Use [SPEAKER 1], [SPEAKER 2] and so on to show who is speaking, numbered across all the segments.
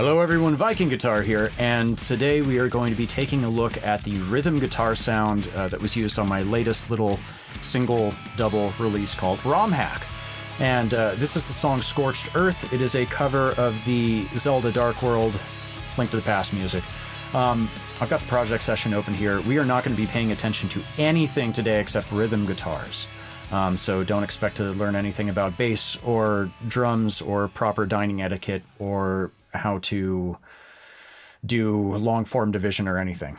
[SPEAKER 1] Hello everyone, Viking Guitar here, and today we are going to be taking a look at the rhythm guitar sound that was used on my latest little single-double release called ROM HACK. And this is the song Scorched Earth. It is a cover of the Zelda Dark World Link to the Past music. I've got the project session open here. We are not going to be paying attention to anything today except rhythm guitars. So don't expect to learn anything about bass or drums or proper dining etiquette or how to do long form division or anything.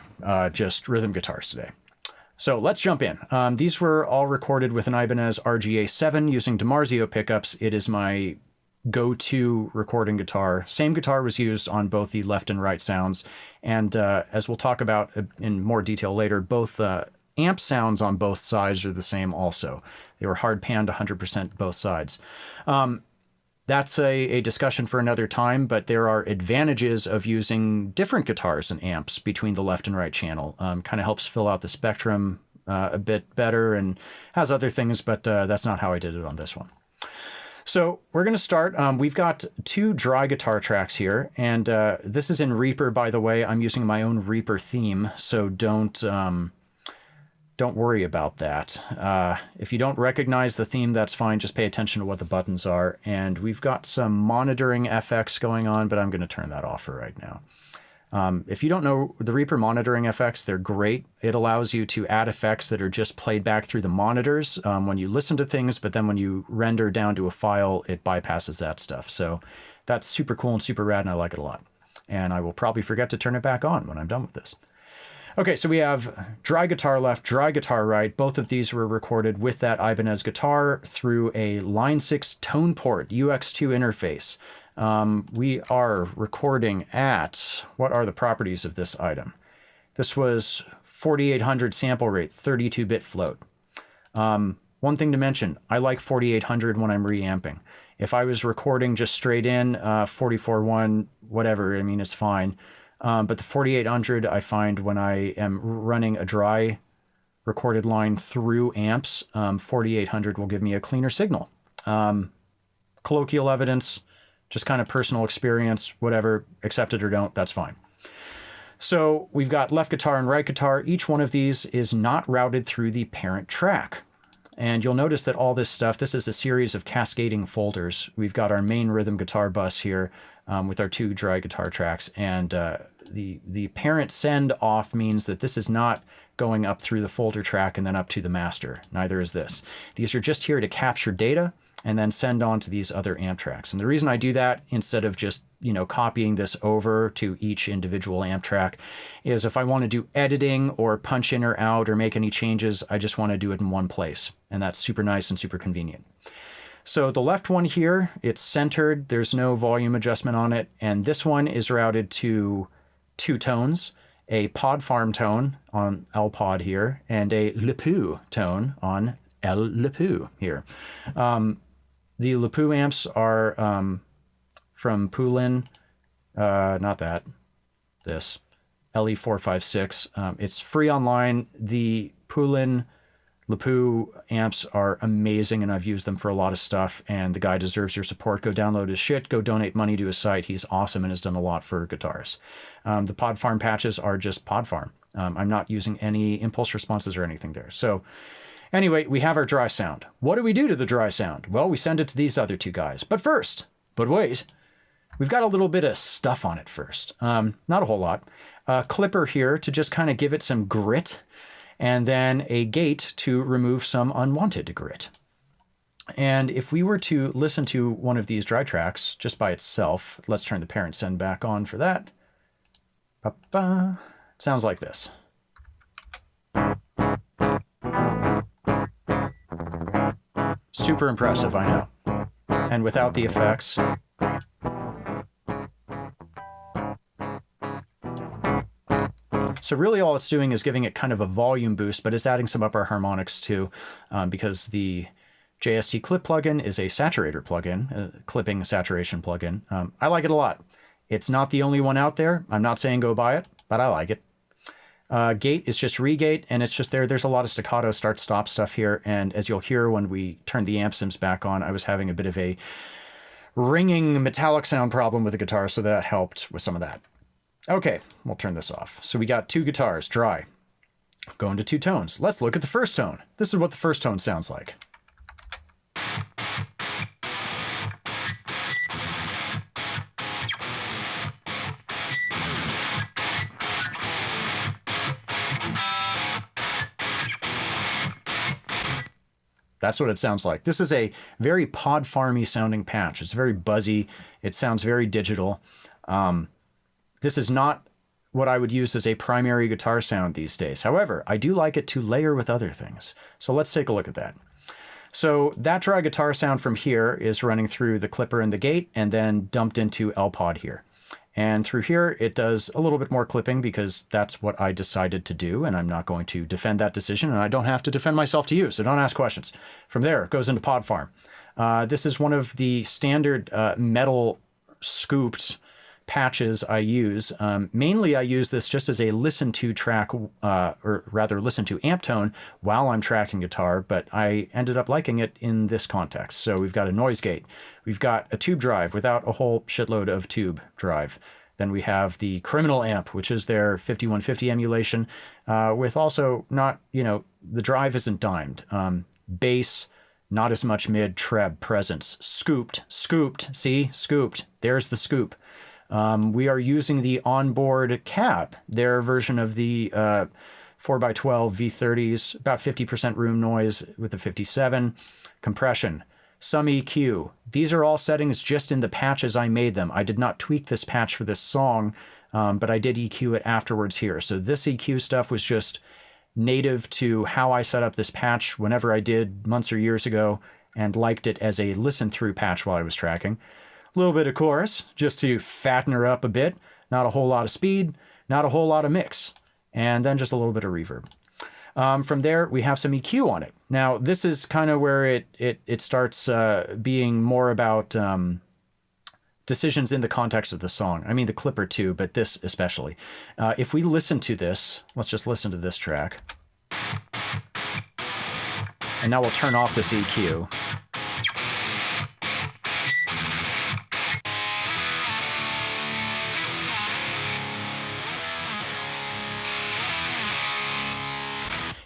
[SPEAKER 1] Just rhythm guitars today. So let's jump in. These were all recorded with an Ibanez RGA7 using DiMarzio pickups. It is my go-to recording guitar. Same guitar was used on both the left and right sounds. And as we'll talk about in more detail later, both amp sounds on both sides are the same also. They were hard panned 100% both sides. That's a discussion for another time, but there are advantages of using different guitars and amps between the left and right channel. Kind of helps fill out the spectrum a bit better and has other things, but that's not how I did it on this one. So we're going to start. We've got two dry guitar tracks here, and this is in Reaper, by the way. I'm using my own Reaper theme, so don't worry about that. If you don't recognize the theme, that's fine. Just pay attention to what the buttons are. And we've got some monitoring FX going on, but I'm going to turn that off for right now. If you don't know the Reaper monitoring effects, they're great. It allows you to add effects that are just played back through the monitors when you listen to things, but then when you render down to a file, it bypasses that stuff. So that's super cool and super rad, and I like it a lot. And I will probably forget to turn it back on when I'm done with this. Okay, so we have dry guitar left, dry guitar right. Both of these were recorded with that Ibanez guitar through a Line 6 tone port UX2 interface. We are recording at, what are the properties of this item? This was 4800 sample rate, 32-bit float. One thing to mention, I like 4800 when I'm reamping. If I was recording just straight in, 44.1, whatever, I mean, it's fine. But the 4800, I find when I am running a dry recorded line through amps, 4800 will give me a cleaner signal. Colloquial evidence, just kind of personal experience, whatever, accept it or don't, that's fine. So we've got left guitar and right guitar. Each one of these is not routed through the parent track. And you'll notice that all this stuff, this is a series of cascading folders. We've got our main rhythm guitar bus here with our two dry guitar tracks. And the parent send off means that this is not going up through the folder track and then up to the master. Neither is this. These are just here to capture data and then send on to these other amp tracks. And the reason I do that instead of just, copying this over to each individual amp track is if I want to do editing or punch in or out or make any changes, I just want to do it in one place. And that's super nice and super convenient. So the left one here, it's centered. There's no volume adjustment on it. And this one is routed to two tones, a pod farm tone on L pod here and a Lepu tone on L Lepu here. The Lepu amps are from Poolin, not that, this, LE456. It's free online. The Poolin Lepu amps are amazing, and I've used them for a lot of stuff, and the guy deserves your support. Go download his shit. Go donate money to his site. He's awesome and has done a lot for guitars. The Pod Farm patches are just Pod Farm. I'm not using any impulse responses or anything there. So anyway, we have our dry sound. What do we do to the dry sound? Well, we send it to these other two guys. But wait, we've got a little bit of stuff on it first. Not a whole lot. A clipper here to just kind of give it some grit, and then a gate to remove some unwanted grit. And if we were to listen to one of these dry tracks just by itself, let's turn the parent send back on for that. Ba-ba. It sounds like this. Super impressive, I know. And without the effects. So really all it's doing is giving it kind of a volume boost, but it's adding some upper harmonics too, because the JST Clip plugin is a saturator plugin, a clipping saturation plugin. I like it a lot. It's not the only one out there. I'm not saying go buy it, but I like it. Gate is just regate, and it's just there. There's a lot of staccato start-stop stuff here, and as you'll hear when we turn the amp sims back on, I was having a bit of a ringing metallic sound problem with the guitar, so that helped with some of that. Okay, we'll turn this off. So we got 2 guitars, dry. Going to 2 tones. Let's look at the first tone. This is what the first tone sounds like. That's what it sounds like. This is a very pod farmy sounding patch. It's very buzzy. It sounds very digital. This is not what I would use as a primary guitar sound these days. However, I do like it to layer with other things. So let's take a look at that. So that dry guitar sound from here is running through the clipper and the gate and then dumped into L-Pod here. And through here, it does a little bit more clipping because that's what I decided to do, and I'm not going to defend that decision, and I don't have to defend myself to you, so don't ask questions. From there, it goes into Pod Farm. This is one of the standard metal scooped patches I use. Mainly I use this just as a listen to track, or rather listen to amp tone while I'm tracking guitar, but I ended up liking it in this context. So we've got a noise gate. We've got a tube drive without a whole shitload of tube drive. Then we have the Criminal amp, which is their 5150 emulation, with also not, the drive isn't dimed. Bass, not as much mid, treb presence. Scooped, see, scooped. There's the scoop. We are using the onboard cab, their version of the 4x12 V30s, about 50% room noise with a 57. Compression, some EQ. These are all settings just in the patch as I made them. I did not tweak this patch for this song, but I did EQ it afterwards here. So this EQ stuff was just native to how I set up this patch whenever I did months or years ago and liked it as a listen-through patch while I was tracking. A little bit of chorus, just to fatten her up a bit. Not a whole lot of speed, not a whole lot of mix. And then just a little bit of reverb. From there, we have some EQ on it. Now, this is kind of where it starts being more about decisions in the context of the song. I mean, the clipper too, but this especially. If we listen to this, let's just listen to this track. And now we'll turn off this EQ.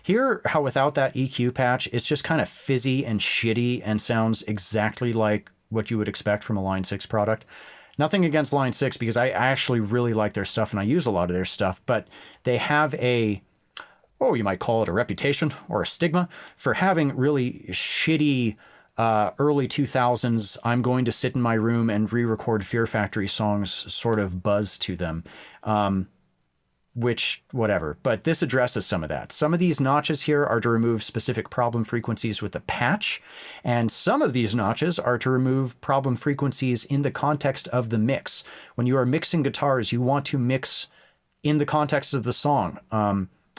[SPEAKER 1] Hear how without that EQ patch, it's just kind of fizzy and shitty and sounds exactly like what you would expect from a Line 6 product. Nothing against Line 6 because I actually really like their stuff and I use a lot of their stuff, but they have you might call it a reputation or a stigma for having really shitty early 2000s, I'm going to sit in my room and re-record Fear Factory songs sort of buzz to them. Which, whatever. But this addresses some of that. Some of these notches here are to remove specific problem frequencies with the patch, and some of these notches are to remove problem frequencies in the context of the mix. When you are mixing guitars, you want to mix in the context of the song.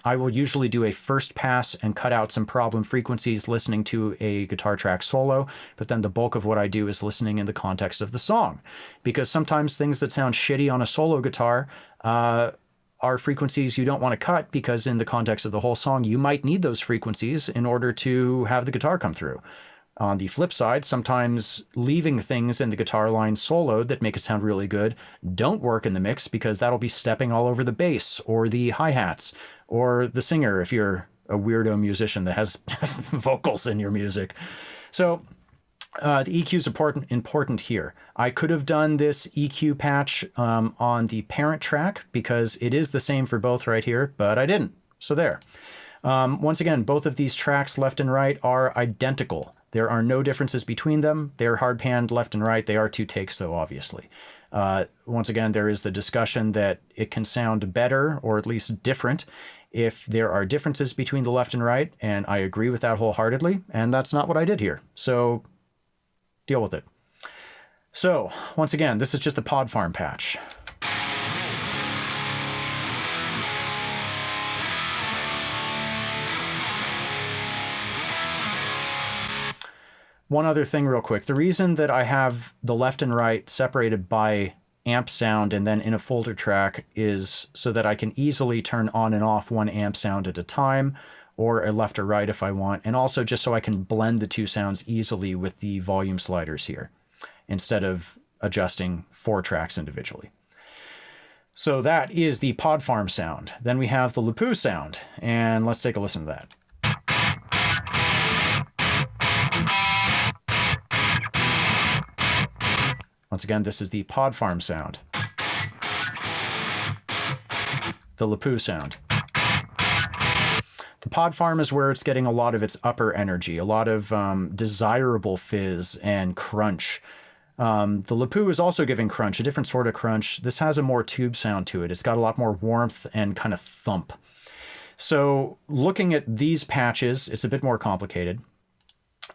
[SPEAKER 1] I will usually do a first pass and cut out some problem frequencies listening to a guitar track solo, but then the bulk of what I do is listening in the context of the song. Because sometimes things that sound shitty on a solo guitar, are frequencies you don't want to cut because in the context of the whole song, you might need those frequencies in order to have the guitar come through. On the flip side, sometimes leaving things in the guitar line soloed that make it sound really good don't work in the mix because that'll be stepping all over the bass or the hi-hats or the singer if you're a weirdo musician that has vocals in your music. So the EQ is important here. I could have done this EQ patch on the parent track because it is the same for both right here, but I didn't. So there. Once again, both of these tracks left and right are identical. There are no differences between them. They're hard panned left and right. They are 2 takes though, obviously. Once again, there is the discussion that it can sound better or at least different if there are differences between the left and right, and I agree with that wholeheartedly, and that's not what I did here. So deal with it. So, once again, this is just a Pod Farm patch. One other thing real quick. The reason that I have the left and right separated by amp sound and then in a folder track is so that I can easily turn on and off one amp sound at a time, or a left or right if I want, and also just so I can blend the 2 sounds easily with the volume sliders here. instead of adjusting 4 tracks individually. So that is the pod farm sound. Then we have the Lapoo sound, and let's take a listen to that. Once again, this is the pod farm sound. The Lapoo sound. The pod farm is where it's getting a lot of its upper energy, a lot of desirable fizz and crunch. The Lapoo is also giving crunch, a different sort of crunch. This has a more tube sound to it. It's got a lot more warmth and kind of thump. So looking at these patches, it's a bit more complicated.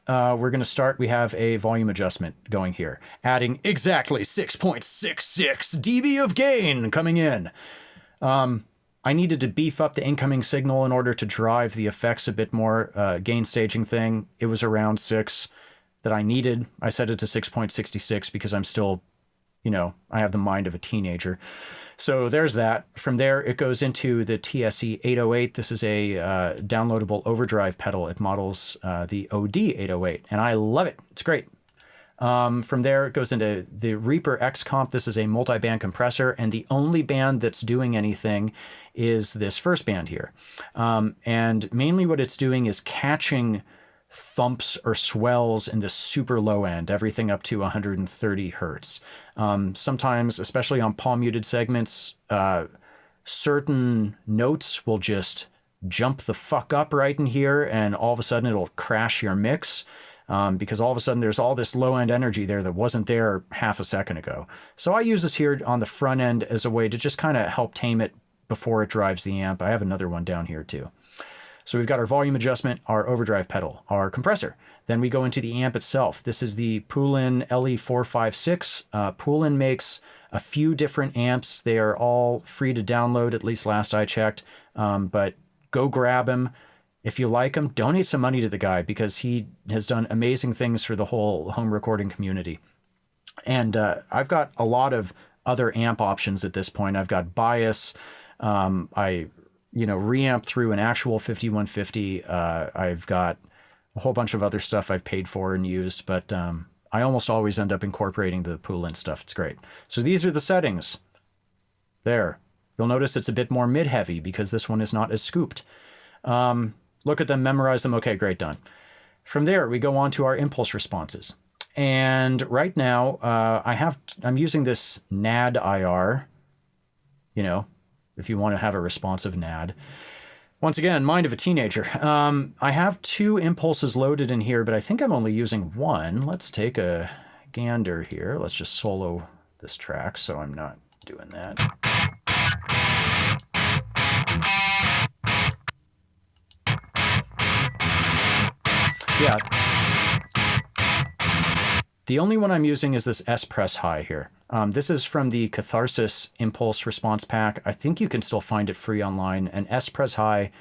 [SPEAKER 1] We're going to start, we have a volume adjustment going here, adding exactly 6.66 dB of gain coming in. I needed to beef up the incoming signal in order to drive the effects a bit more. Gain staging thing, it was around 6 that I needed. I set it to 6.66 because I'm still, you know, I have the mind of a teenager. So there's that. From there, it goes into the TSE 808. This is a downloadable overdrive pedal. It models the OD 808, and I love it. It's great. From there, it goes into the Reaper X Comp. This is a multi-band compressor, and the only band that's doing anything is this first band here. And mainly what it's doing is catching thumps or swells in the super low end, everything up to 130 hertz. Sometimes, especially on palm muted segments, certain notes will just jump the fuck up right in here, and all of a sudden it'll crash your mix, because all of a sudden there's all this low end energy there that wasn't there half a second ago. So I use this here on the front end as a way to just kind of help tame it before it drives the amp. I have another one down here too. So we've got our volume adjustment, our overdrive pedal, our compressor. Then we go into the amp itself. This is the Poolin LE456. Poolin makes a few different amps. They are all free to download, at least last I checked. But go grab them. If you like them, donate some money to the guy because he has done amazing things for the whole home recording community. And I've got a lot of other amp options at this point. I've got bias. Reamp through an actual 5150. I've got a whole bunch of other stuff I've paid for and used, but I almost always end up incorporating the Poolin stuff. It's great. So these are the settings. There. You'll notice it's a bit more mid-heavy because this one is not as scooped. Look at them, memorize them. Okay, great, done. From there, we go on to our impulse responses. And right now, I'm using this NAD IR, if you want to have a responsive NAD. Once again, mind of a teenager. I have 2 impulses loaded in here, but I think I'm only using 1. Let's take a gander here. Let's just solo this track so I'm not doing that. Yeah. The only one I'm using is this S-Press High here. This is from the Catharsis Impulse Response Pack. I think you can still find it free online. And S-Press High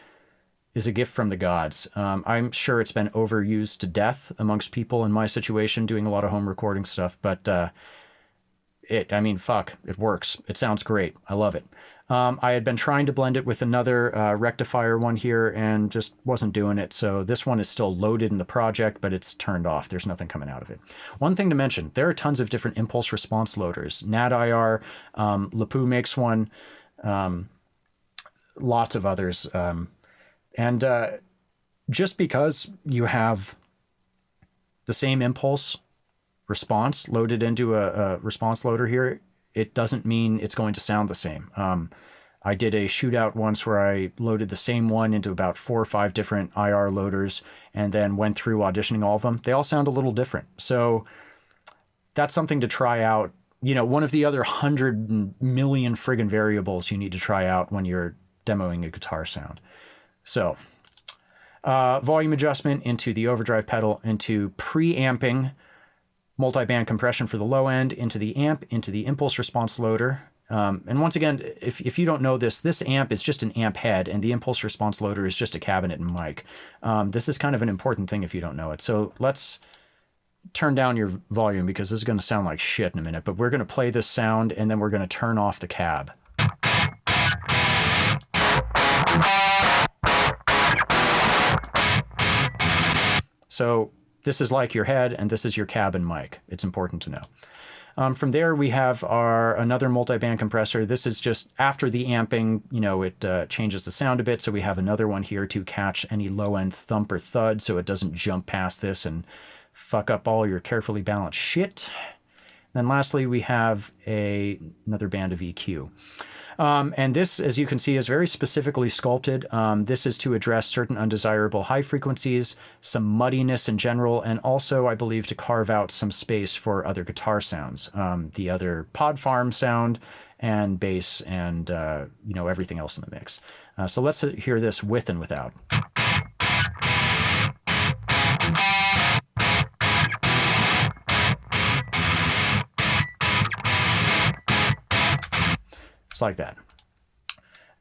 [SPEAKER 1] is a gift from the gods. I'm sure it's been overused to death amongst people in my situation doing a lot of home recording stuff, but it works. It sounds great. I love it. I had been trying to blend it with another rectifier one here and just wasn't doing it. So this one is still loaded in the project, but it's turned off. There's nothing coming out of it. One thing to mention, there are tons of different impulse response loaders. NAD-IR, Lapoo makes one, lots of others. And just because you have the same impulse response loaded into a response loader here, it doesn't mean it's going to sound the same. I did a shootout once where I loaded the same one into about 4 or 5 different IR loaders and then went through auditioning all of them. They all sound a little different. So that's something to try out. One of the other 100 million friggin' variables you need to try out when you're demoing a guitar sound. So volume adjustment into the overdrive pedal, into preamping, multi-band compression for the low end, into the amp, into the impulse response loader. And once again, if you don't know this amp is just an amp head and the impulse response loader is just a cabinet and mic. This is kind of an important thing if you don't know it. So let's turn down your volume because this is going to sound like shit in a minute, but we're going to play this sound and then we're going to turn off the cab. So this is like your head, and this is your cabin mic. It's important to know. From there, we have another multi-band compressor. This is just after the amping, it changes the sound a bit. So we have another one here to catch any low-end thump or thud so it doesn't jump past this and fuck up all your carefully balanced shit. Then lastly, we have another band of EQ. And this, as you can see, is very specifically sculpted. This is to address certain undesirable high frequencies, some muddiness in general, and also, I believe, to carve out some space for other guitar sounds, the other pod farm sound and bass and, everything else in the mix. So let's hear this with and without. Like that.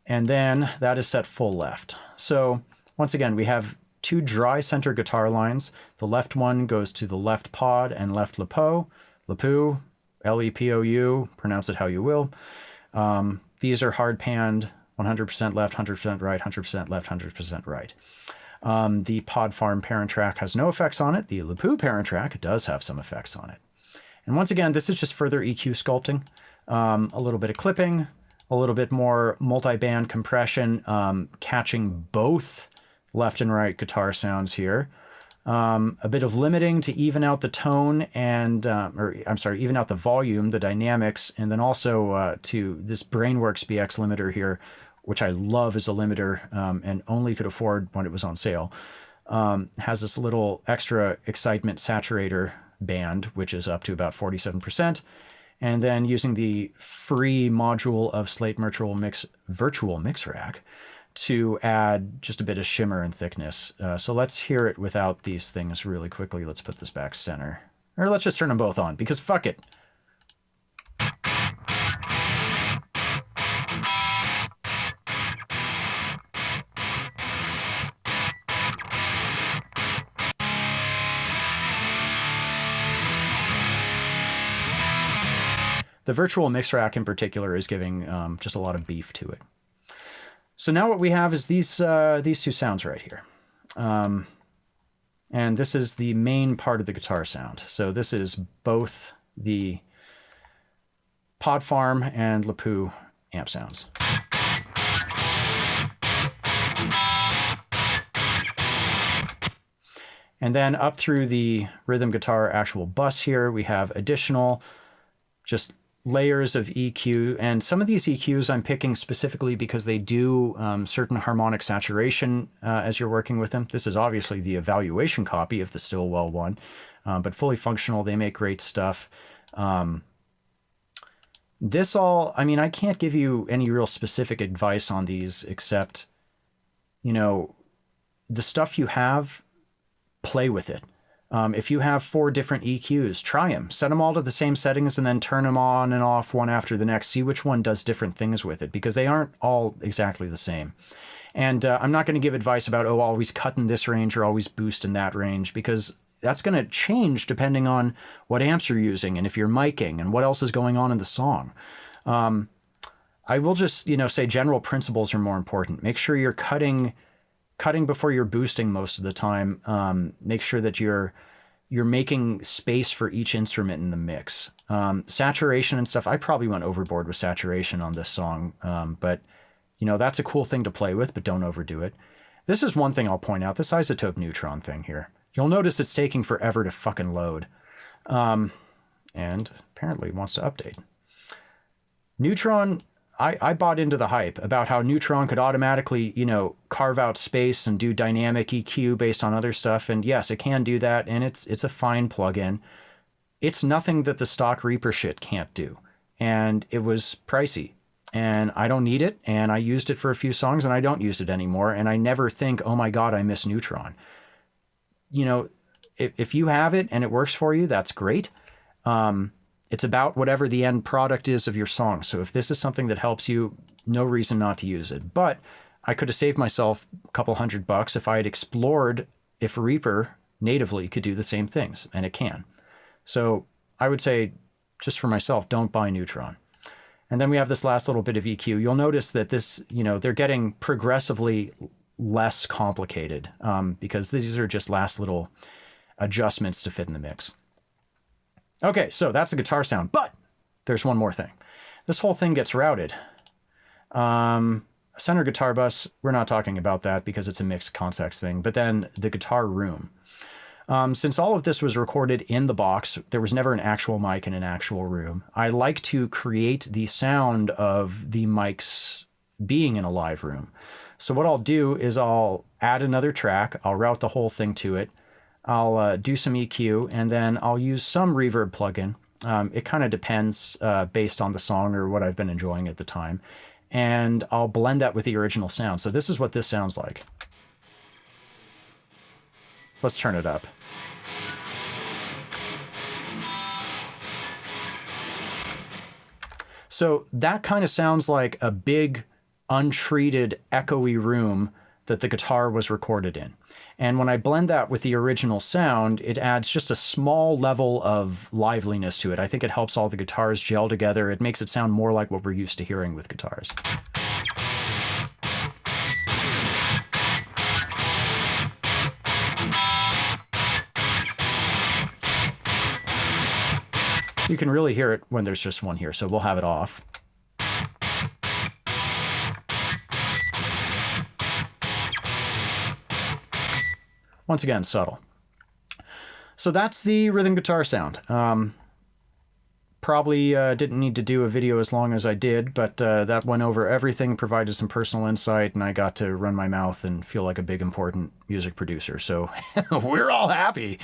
[SPEAKER 1] And then that is set full left. So once again, we have two dry center guitar lines. The left one goes to the left pod and left lapel, L-E-P-O-U, pronounce it how you will. These are hard panned, 100% left, 100% right, 100% left, 100% right. The pod farm parent track has no effects on it. The lapel parent track does have some effects on it. And once again, this is just further EQ sculpting, a little bit of clipping, a little bit more multi-band compression, catching both left and right guitar sounds here. A bit of limiting to even out the tone and, even out the volume, the dynamics, and then also to this Brainworks BX limiter here, which I love as a limiter and only could afford when it was on sale. Has this little extra excitement saturator band, which is up to about 47%. And then using the free module of Slate Virtual Mix Rack to add just a bit of shimmer and thickness. So let's hear it without these things really quickly. Let's put this back center. Or let's just turn them both on, because fuck it. The virtual mix rack in particular is giving just a lot of beef to it. So now what we have is these two sounds right here. And this is the main part of the guitar sound. So this is both the pod farm and lapel amp sounds. And then up through the rhythm guitar actual bus here, we have additional just layers of EQ, and some of these EQs I'm picking specifically because they do certain harmonic saturation as you're working with them. This is obviously the evaluation copy of the Stillwell one, but fully functional. They make great stuff. I can't give you any real specific advice on these except, the stuff you have, play with it. If you have 4 different EQs, try them. Set them all to the same settings and then turn them on and off one after the next. See which one does different things with it, because they aren't all exactly the same. And I'm not going to give advice about, always cut in this range or always boost in that range, because that's going to change depending on what amps you're using and if you're miking and what else is going on in the song. I will just, say general principles are more important. Make sure you're cutting before you're boosting most of the time. Make sure that you're making space for each instrument in the mix. Saturation and stuff, I probably went overboard with saturation on this song, but that's a cool thing to play with, but don't overdo it. This is one thing I'll point out, this isotope neutron thing here. You'll notice it's taking forever to fucking load. And apparently it wants to update. Neutron, I bought into the hype about how Neutron could automatically, carve out space and do dynamic EQ based on other stuff. And yes, it can do that. And it's a fine plugin. It's nothing that the stock Reaper shit can't do. And it was pricey. And I don't need it. And I used it for a few songs and I don't use it anymore. And I never think, oh my God, I miss Neutron. If you have it and it works for you, that's great. It's about whatever the end product is of your song. So if this is something that helps you, no reason not to use it. But I could have saved myself a couple $100 if I had explored if Reaper natively could do the same things, and it can. So I would say, just for myself, don't buy Neutron. And then we have this last little bit of EQ. You'll notice that this, they're getting progressively less complicated because these are just last little adjustments to fit in the mix. Okay, so that's the guitar sound, but there's one more thing. This whole thing gets routed. Center guitar bus, we're not talking about that because it's a mixed context thing, but then the guitar room. Since all of this was recorded in the box, there was never an actual mic in an actual room. I like to create the sound of the mics being in a live room. So what I'll do is I'll add another track, I'll route the whole thing to it, I'll do some EQ, and then I'll use some reverb plugin. It kind of depends based on the song or what I've been enjoying at the time. And I'll blend that with the original sound. So this is what this sounds like. Let's turn it up. So that kind of sounds like a big, untreated, echoey room that the guitar was recorded in. And when I blend that with the original sound, it adds just a small level of liveliness to it. I think it helps all the guitars gel together. It makes it sound more like what we're used to hearing with guitars. You can really hear it when there's just one here, so we'll have it off. Once again, subtle. So that's the rhythm guitar sound. Probably didn't need to do a video as long as I did, but that went over everything, provided some personal insight, and I got to run my mouth and feel like a big, important music producer. So we're all happy.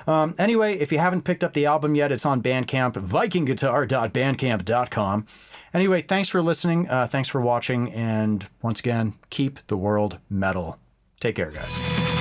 [SPEAKER 1] Anyway, if you haven't picked up the album yet, it's on Bandcamp, vikingguitar.bandcamp.com. Anyway, thanks for listening. Thanks for watching. And once again, keep the world metal. Take care, guys.